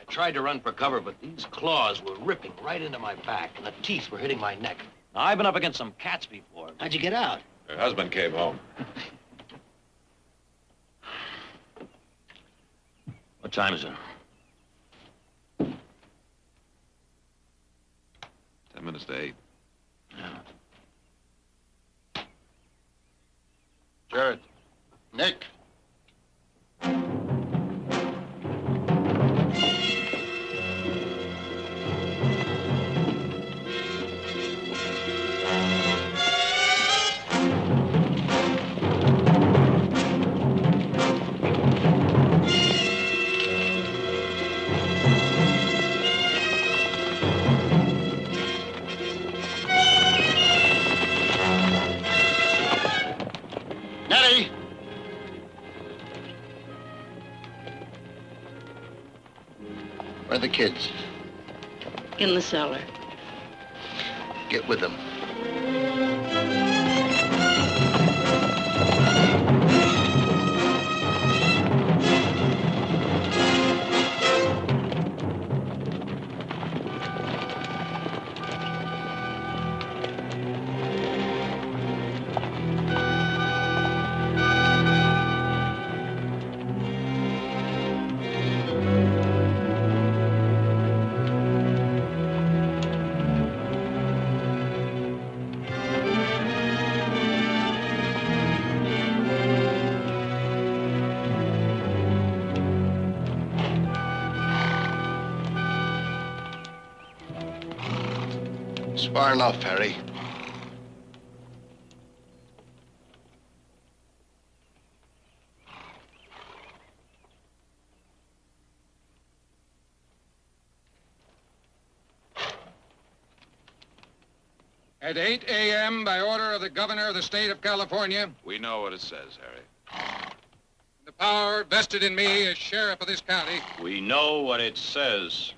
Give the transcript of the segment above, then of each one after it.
I tried to run for cover, but these claws were ripping right into my back, and the teeth were hitting my neck. Now, I've been up against some cats before. How'd you get out? Her husband came home. What time is it? 10 minutes to 8. Yeah. Jared. Nick. Nettie! Where are the kids? In the cellar. Get with them. It's far enough, Harry. At 8 a.m., by order of the governor of the state of California, We know what it says, Harry. the power vested in me as sheriff of this county, We know what it says.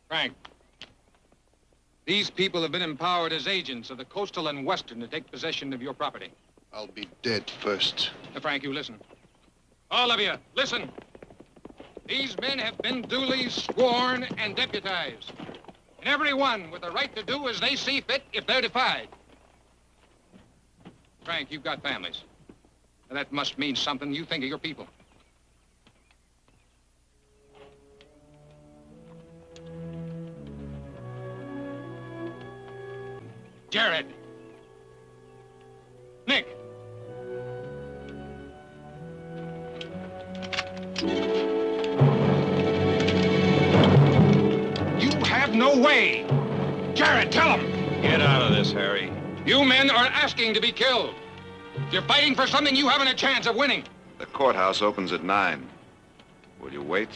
Frank. These people have been empowered as agents of the Coastal and Western to take possession of your property. I'll be dead first. Now, Frank, you listen. All of you, listen. These men have been duly sworn and deputized. And every one with the right to do as they see fit if they're defied. Frank, you've got families. And that must mean something. You think of your people. Jared. Nick. You have no way. Jared, tell him. Get out of this, Harry. You men are asking to be killed. You're fighting for something you haven't a chance of winning. The courthouse opens at 9. Will you wait?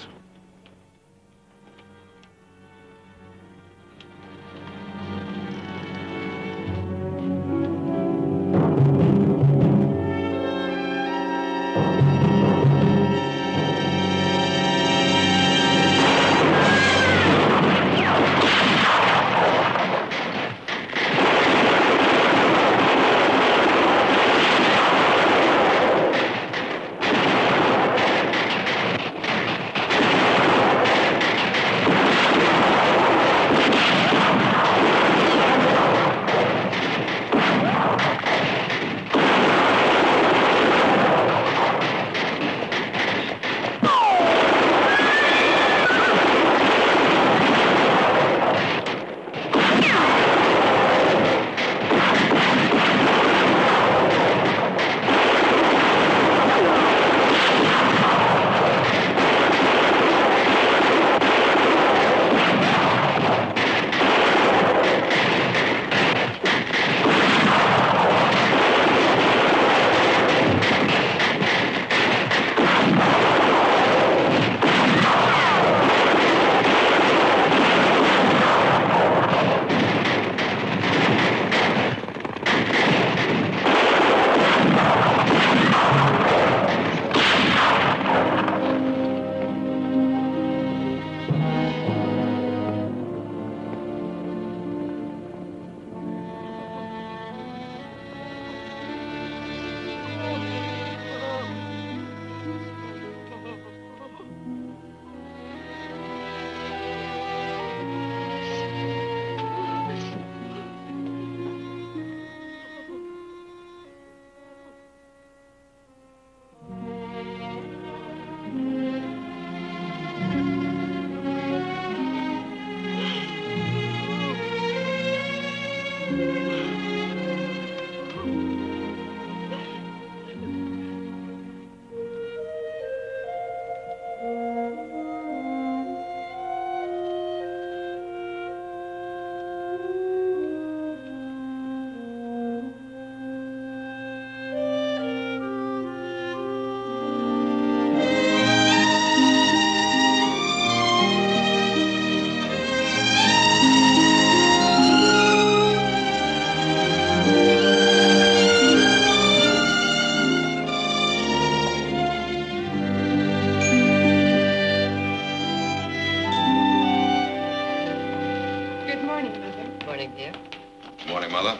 Mother.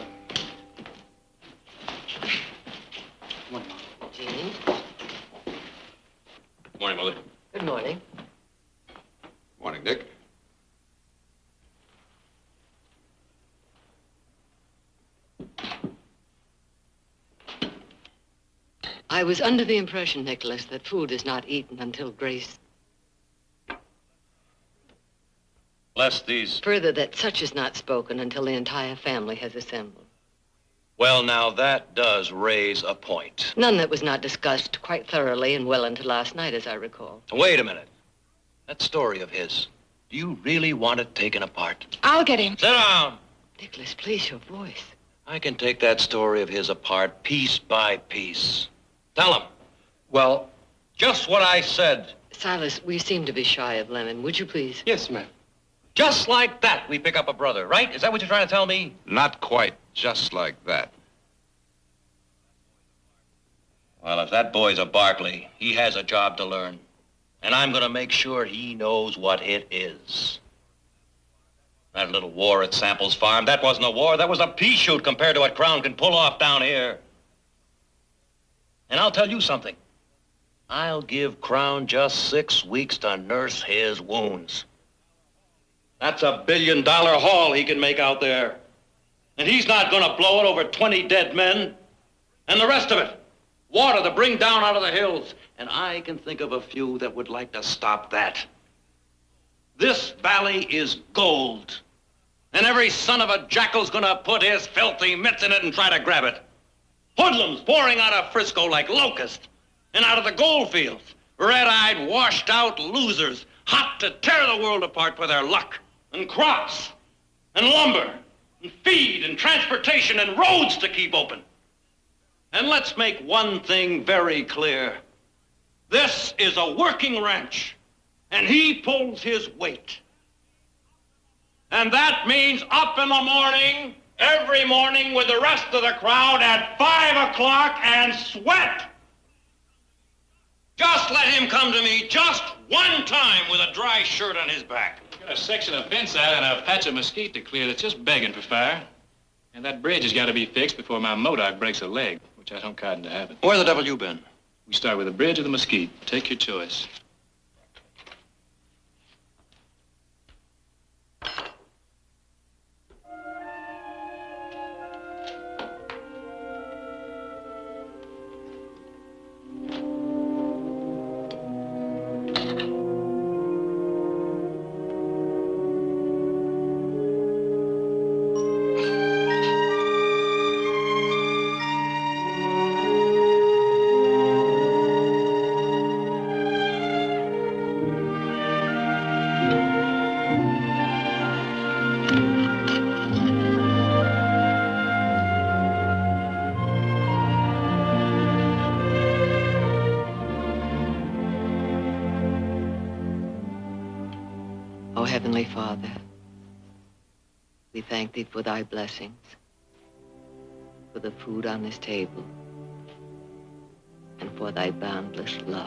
Jean. Morning, Mother. Good morning. Morning, Dick. I was under the impression, Nicholas, that food is not eaten until Grace. Bless these. Further, that such is not spoken until the entire family has assembled. Well, now, that does raise a point. None that was not discussed quite thoroughly and well into last night, as I recall. Wait a minute. That story of his, do you really want it taken apart? I'll get him. Sit down. Nicholas, please, your voice. I can take that story of his apart piece by piece. Tell him. Well, Just what I said. Silas, we seem to be shy of Lennon. Would you please? yes, ma'am. Just like that, we pick up a brother, right? Is that what you're trying to tell me? Not quite just like that. Well, if that boy's a Barkley, he has a job to learn. And I'm going to make sure he knows what it is. That little war at Samples Farm, that wasn't a war. That was a pea shoot compared to what Crown can pull off down here. And I'll tell you something. I'll give Crown just 6 weeks to nurse his wounds. That's $1 billion haul he can make out there. And he's not going to blow it over 20 dead men. And the rest of it, water to bring down out of the hills. And I can think of a few that would like to stop that. This valley is gold. And every son of a jackal's going to put his filthy mitts in it and try to grab it. Hoodlums pouring out of Frisco like locusts and out of the gold fields. Red-eyed, washed-out losers, hot to tear the world apart for their luck and crops and lumber and feed and transportation and roads to keep open. And let's make one thing very clear. This is a working ranch, and he pulls his weight. And that means up in the morning, every morning with the rest of the crowd at 5 o'clock and sweat. Just let him come to me just one time with a dry shirt on his back. Got a section of fence out and a patch of mesquite to clear that's just begging for fire. And that bridge has got to be fixed before my Modoc breaks a leg, which I don't cotton to happen. Where the devil you been? We start with the bridge or the mesquite. Take your choice. O Heavenly Father, we thank thee for thy blessings, for the food on this table, and for thy boundless love.